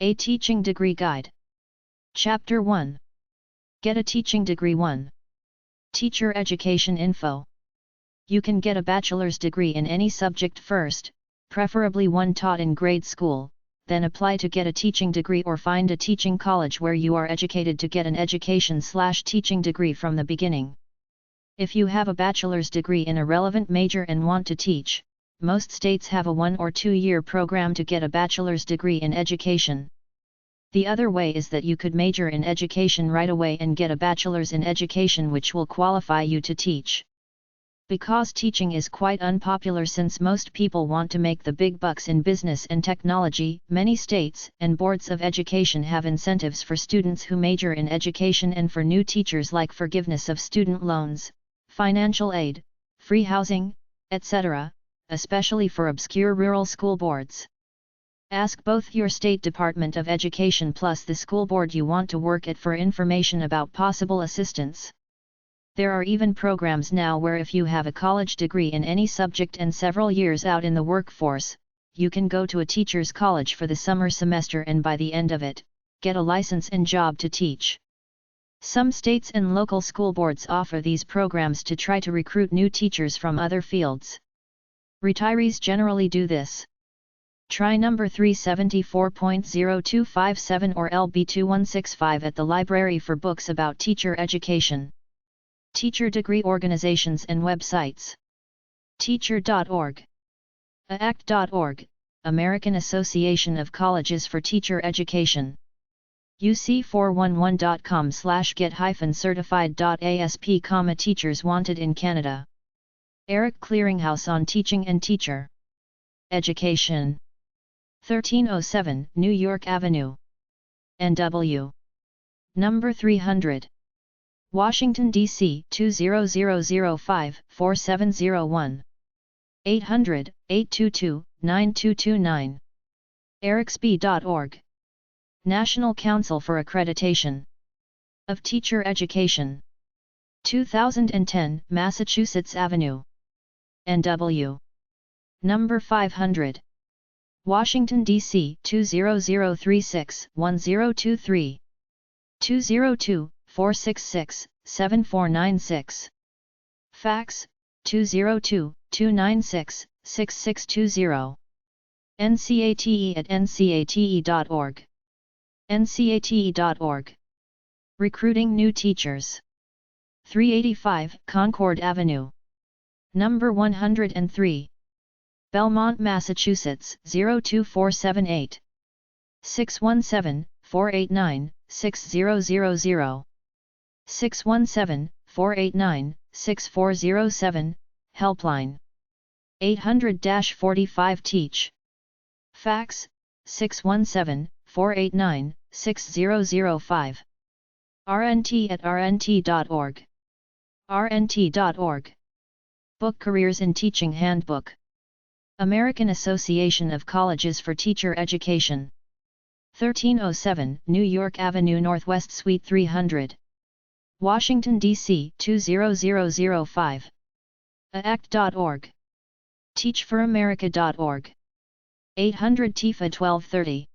A Teaching Degree Guide. Chapter 1. Get a Teaching Degree 1. Teacher Education Info. You can get a bachelor's degree in any subject first, preferably one taught in grade school, then apply to get a teaching degree or find a teaching college where you are educated to get an education/teaching degree from the beginning. If you have a bachelor's degree in a relevant major and want to teach, most states have a 1 or 2 year program to get a bachelor's degree in education. The other way is that you could major in education right away and get a bachelor's in education, which will qualify you to teach. Because teaching is quite unpopular since most people want to make the big bucks in business and technology, many states and boards of education have incentives for students who major in education and for new teachers, like forgiveness of student loans, financial aid, free housing, etc., especially for obscure rural school boards. Ask both your state Department of Education plus the school board you want to work at for information about possible assistance. There are even programs now where if you have a college degree in any subject and several years out in the workforce, you can go to a teacher's college for the summer semester and by the end of it, get a license and job to teach. Some states and local school boards offer these programs to try to recruit new teachers from other fields. Retirees generally do this. Try number 374.0257 or LB2165 at the library for books about teacher education. Teacher degree organizations and websites. Teacher.org. AACT.org, American Association of Colleges for Teacher Education. UC411.com/get-certified.asp, Teachers Wanted in Canada. Eric Clearinghouse on Teaching and Teacher Education. 1307 New York Avenue, NW. Number 300. Washington, D.C. 20005-4701. 800-822-9229. ericsb.org. National Council for Accreditation of Teacher Education. 2010 Massachusetts Avenue, NW. Number 500. Washington, D.C. 20036-1023. 202-466-7496. Fax, 202-296-6620. ncate@ncate.org. ncate.org. Recruiting new teachers. 385 Concord Avenue, Number 103. Belmont, Massachusetts 02478. 617-489-6000. 617-489-6407, Helpline. 800-45-TEACH. Fax, 617-489-6005. rnt@rnt.org. rnt.org. Book Careers in Teaching Handbook. American Association of Colleges for Teacher Education. 1307 New York Avenue Northwest Suite 300. Washington, D.C. 20005. AACT.org. TeachForAmerica.org. 800-TIFA-1230.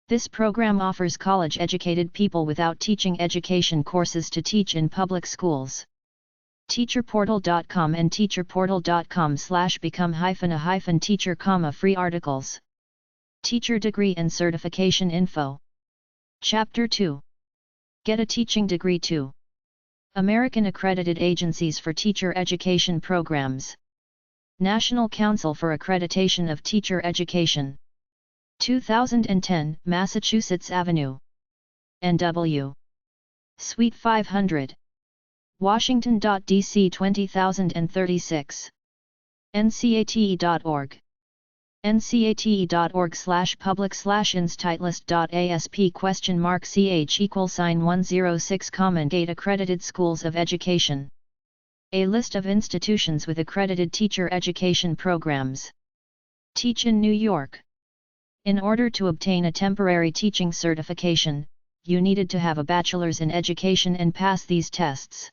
This program offers college-educated people without teaching education courses to teach in public schools. TeacherPortal.com and TeacherPortal.com/become-a-teacher, free articles. Teacher Degree and Certification Info. Chapter 2. Get a Teaching Degree 2. American Accredited Agencies for Teacher Education Programs. National Council for Accreditation of Teacher Education. 2010 Massachusetts Avenue, NW. Suite 500. Washington, D.C. 20036. ncate.org. ncate.org/public/institutelist.asp?ch=106, Gate Accredited Schools of Education. A list of institutions with accredited teacher education programs. Teach in New York. In order to obtain a temporary teaching certification, you needed to have a bachelor's in education and pass these tests.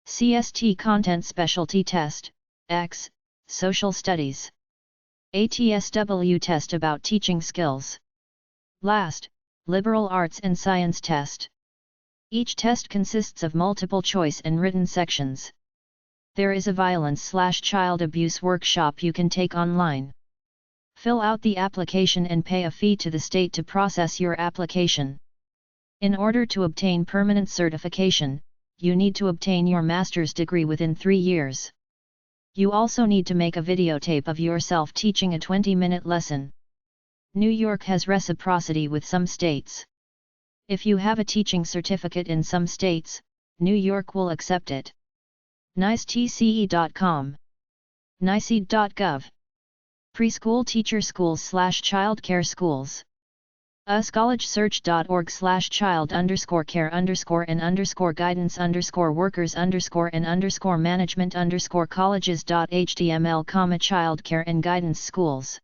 CST Content Specialty Test, X, Social Studies. ATSW Test about Teaching Skills. Last, liberal arts and science test. Each test consists of multiple choice and written sections. There is a violence/child abuse workshop you can take online. Fill out the application and pay a fee to the state to process your application. In order to obtain permanent certification, you need to obtain your master's degree within 3 years. You also need to make a videotape of yourself teaching a 20-minute lesson. New York has reciprocity with some states. If you have a teaching certificate in some states, New York will accept it. nicetce.com. nice.gov. Preschool teacher schools/childcare schools. uscollege.org/child_care_and_management_colleges.html, childcare and guidance schools.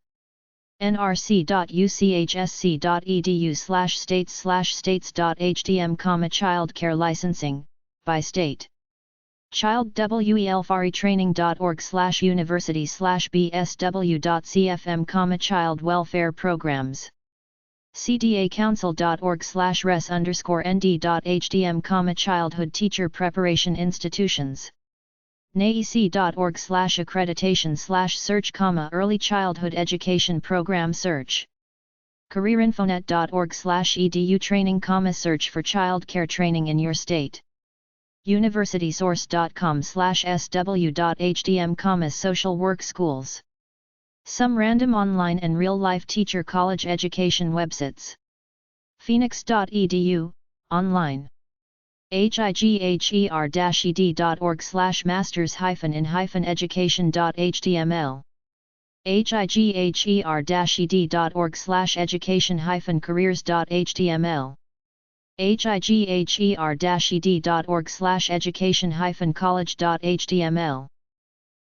nrc.uchsc.edu/states/states.htm, childcare licensing, by state. childwelfaretraining.org/university/bsw.cfm, child welfare programs. cdacouncil.org/res_nd.htm, childhood teacher preparation institutions. naec.org/accreditation/search, early childhood education program search. careerinfonet.org/edu training, search for childcare training in your state. universitysource.com/sw.htm, social work schools. Some random online and real-life teacher college education websites. phoenix.edu, online. higher-ed.org/masters-in-education.html. higher-ed.org/education-careers.html. higher-ed.org/education-college.html.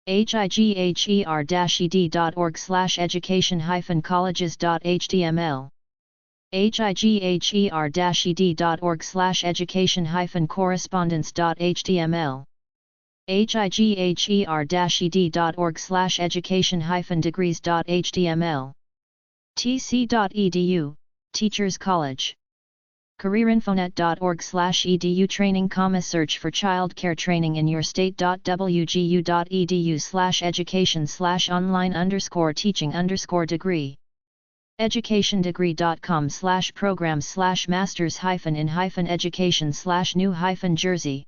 higher-ed.org/education-colleges.html. higher-ed.org/education-correspondence.html. higher-ed.org/education-degrees.html. tc.edu, Teachers College. careerinfonet.org/edu training, search for childcare training in your state. wgu.edu/education/online_teaching_degree. educationdegree.com/programs/masters-in-education/new-jersey.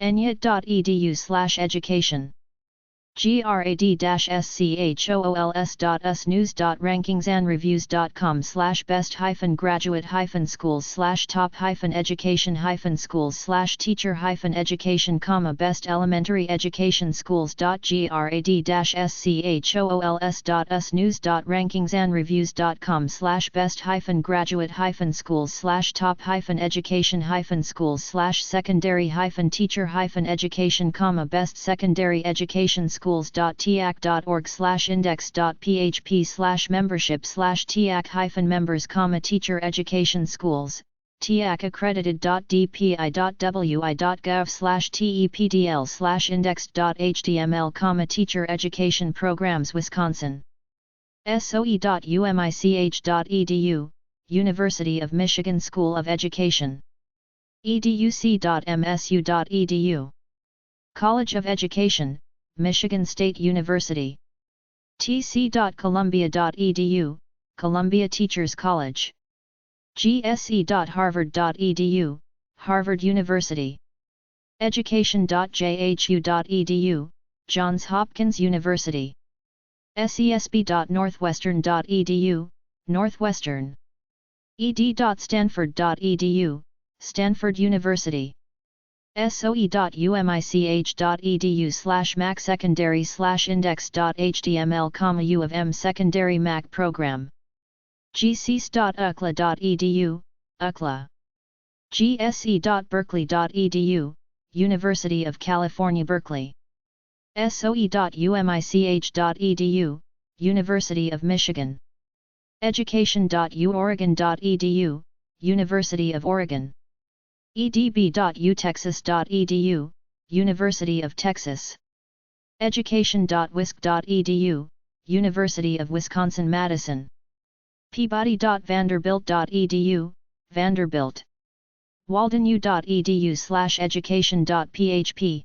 enyit.edu/education. grad-schools/top-education-schools/teacher-education, best elementary education schools.grad-schools.news.rankings-and-reviews.com/best-graduate-schools/top-education-teacher-education, best secondary education schools.tiac.org/index.php/membership/tiac-members, teacher education schools, tiac-accredited.dpi.wi.gov/tepdl/indexed.html, teacher education programs Wisconsin. soe.umich.edu, University of Michigan School of Education. educ.msu.edu. College of Education, Michigan State University. tc.columbia.edu, Columbia Teachers College. gse.harvard.edu, Harvard University. education.jhu.edu, Johns Hopkins University. sesb.northwestern.edu, Northwestern. ed.stanford.edu, Stanford University. soe.umich.edu/mac secondary/index.html, U of M secondary Mac program. gcs.ukla.edu, UCLA. gse.berkeley.edu, University of California Berkeley. soe.umich.edu, University of Michigan. education.uoregon.edu, University of Oregon. edb.utexas.edu, University of Texas. education.wisc.edu, University of Wisconsin-Madison. peabody.vanderbilt.edu, Vanderbilt. waldenu.edu/education.php.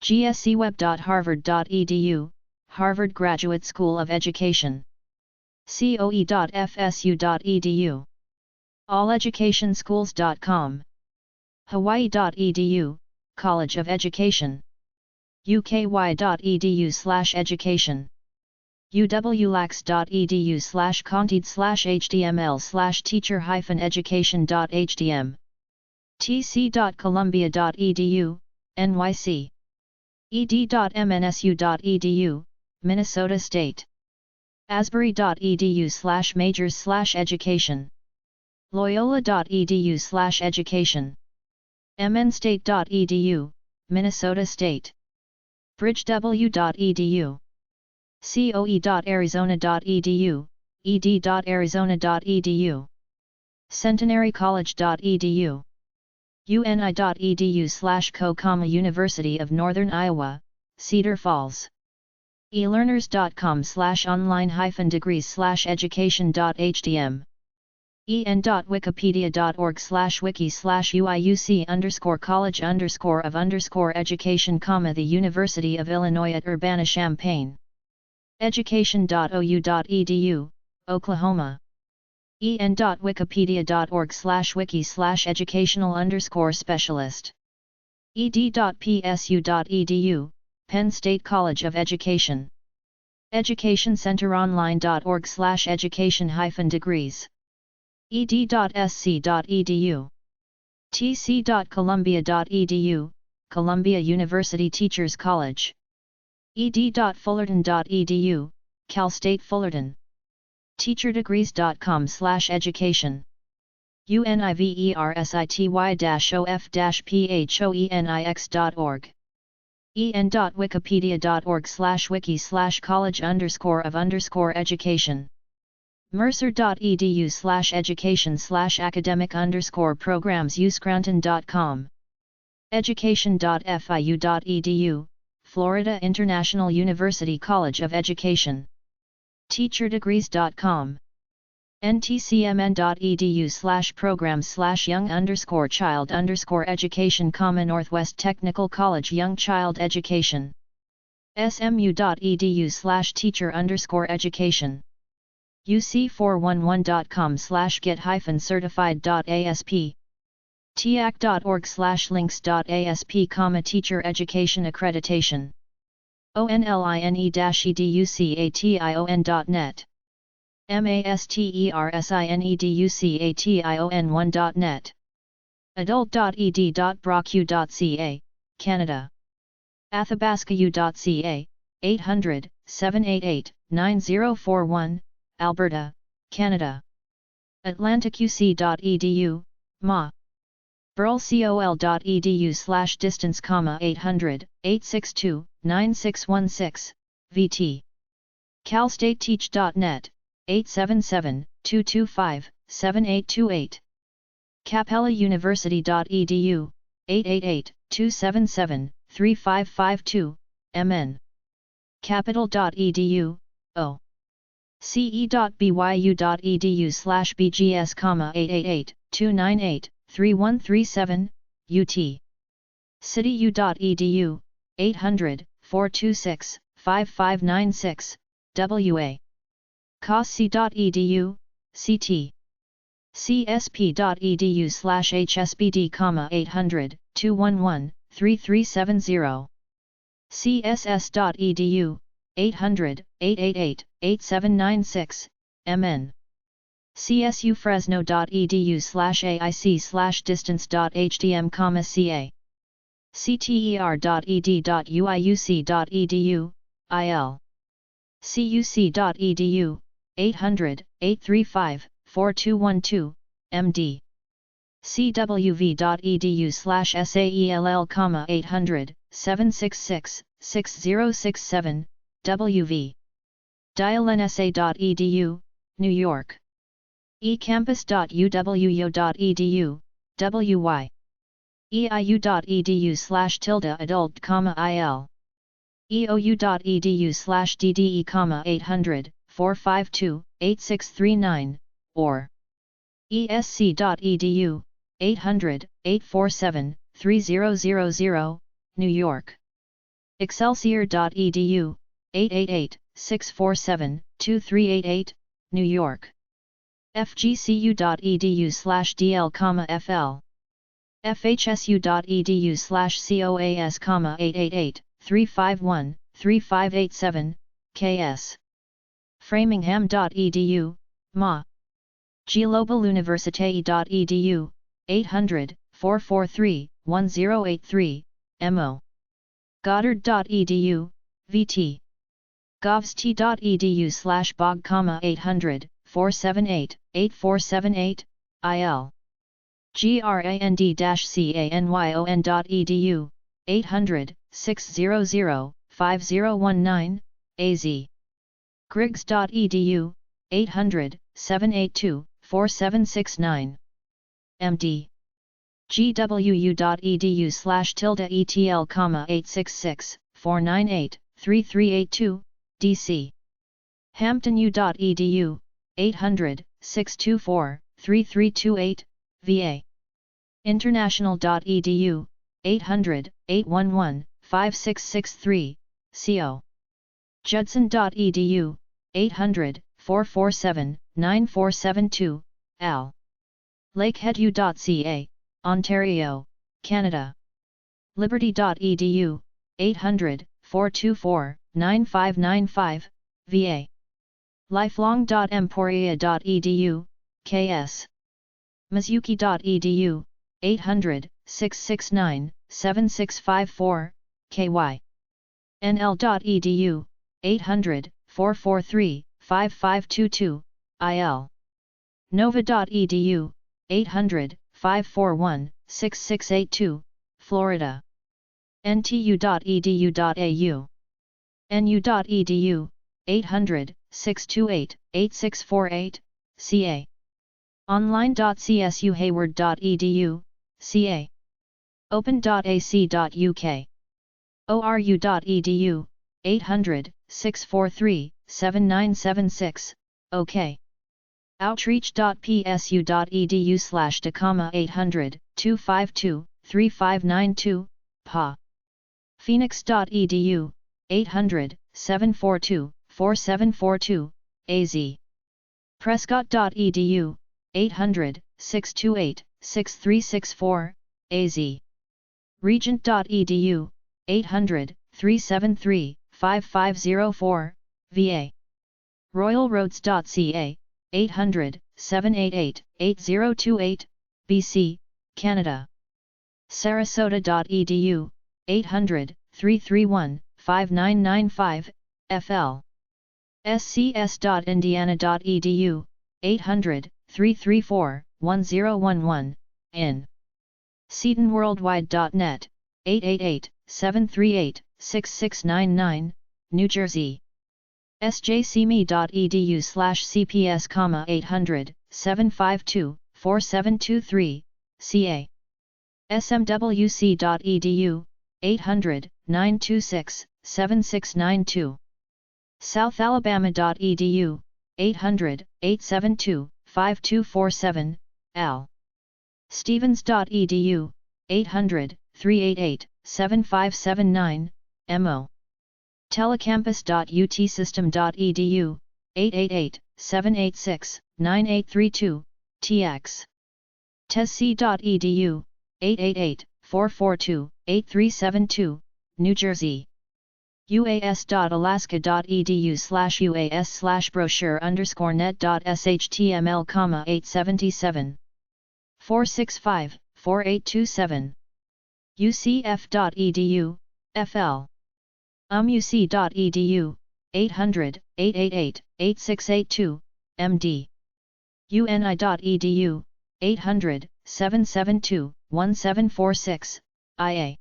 gscweb.harvard.edu, Harvard Graduate School of Education. coe.fsu.edu. alleducationschools.com. hawaii.edu, College of Education. uky.edu/education. uwlax.edu/conted/html/teacher-education.htm. tc.columbia.edu, NYC. ed.mnsu.edu, Minnesota State. asbury.edu/majors/education. loyola.edu/education. mnstate.edu, Minnesota State. bridgew.edu. coe.arizona.edu, ed.arizona.edu. centenarycollege.edu. uni.edu/co, University of Northern Iowa, Cedar Falls. elearners.com/online-degrees/education.htm. en.wikipedia.org/wiki/uiuc_college_of_education, the University of Illinois at Urbana-Champaign. education.ou.edu, Oklahoma. en.wikipedia.org/wiki/educational_specialist. ed.psu.edu, Penn State College of Education. educationcenteronline.org/education-degrees. ed.sc.edu. tc.columbia.edu, Columbia University Teachers College. ed.fullerton.edu, Cal State Fullerton. teacherdegrees.com/education. university-of-phonix.org. en.wikipedia.org/wiki/college_of_education. mercer.edu/education/academic_programs. uscranton.com. education.fiu.edu, Florida International University College of Education. teacherdegrees.com. ntcmn.edu/programs/young_child_education, Northwest Technical College Young Child Education. smu.edu/teacher_education. uc411.com/get-certified.asp. tiac.org/links.asp, Teacher Education Accreditation. online-education.net. mastersineducation1.net. adult.ed.brocu.ca, Canada. athabascau.ca, 800-788-9041, Alberta, Canada. atlanticuc.edu, MA. burlcol.edu/distance, 800-862-9616, VT. calstateteach.net, 877-225-7828. capellauniversity.edu, 888-277-3552, MN. capital.edu, O. ce.byu.edu/bgs, 888-298-3137, UT. cityu.edu, 800-426-5596, WA. cosc.edu, CT. csp.edu/hsbd, 800-211-3370. css.edu, 800-888-8796, MN. csufresno.edu/aic/distance.htm, ca. cter.ed.uiuc.edu, IL. cuc.edu, 800-835-4212, MD. cwv.edu/saell, 800-766-6067, WV. dialnsa.edu, New York. ecampus.uwyo.edu, WY. eiu.edu/adult, IL. eou.edu/dde, 452-8639, or esc.edu, 800-847-3000, New York. Excelsior.edu, 888-647-2388, New York. fgcu.edu/dl, fhsu.edu/coas, 888-351-3587, ks. Framingham.edu, ma. globaluniversite.edu, 800-443-1083, mo. Goddard.edu, vt. govst.edu/bog, 800-478-8478, il. grand-canyon.edu, 800-600-5019, az. griggs.edu, 800-782-4769, md. gwu.edu/etl, 866-498-3382, DC. hamptonu.edu, 800-624-3328, VA. international.edu, 800-811-5663, CO. judson.edu, 800-447-9472, AL. lakeheadu.ca, Ontario, Canada. liberty.edu, 800-424-9595, VA. lifelong.emporia.edu, KS. mizuki.edu, 800-669-7654, KY. nl.edu, 800-443-5522, IL. nova.edu, 800-541-6682, Florida. ntu.edu.au. nu.edu, 800-628-8648, CA. online.csuhayward.edu, CA. open.ac.uk. oru.edu, 800-643-7976, OK. outreach.psu.edu/Tacoma, 800-252-3592, PA. phoenix.edu, 800-742-4742, AZ. prescott.edu, 800-628-6364, AZ. regent.edu, 800-373-5504, VA. royalroads.ca, 800-788-8028, BC, Canada. sarasota.edu, 800-331-5995, FL. scs.indiana.edu, 800-334-1011, in. seatonworldwide.net, 888-738-6699, New Jersey. sjcme.edu/cps, 800-752-4723, CA. smwc.edu, 800-926-7692. southalabama.edu, 800-872-5247, L. stevens.edu, 800-388-7579, mo. telecampus.utsystem.edu, 888-786-9832, tx. tesc.edu, 888-442-8372, New Jersey. uas.alaska.edu/uas/brochure_net.shtml, 877. 465-4827. ucf.edu, FL. umuc.edu, 800-888-8682, MD. uni.edu, 800-772-1746, IA.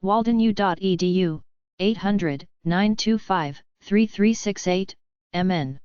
waldenu.edu, 800-925-3368, MN.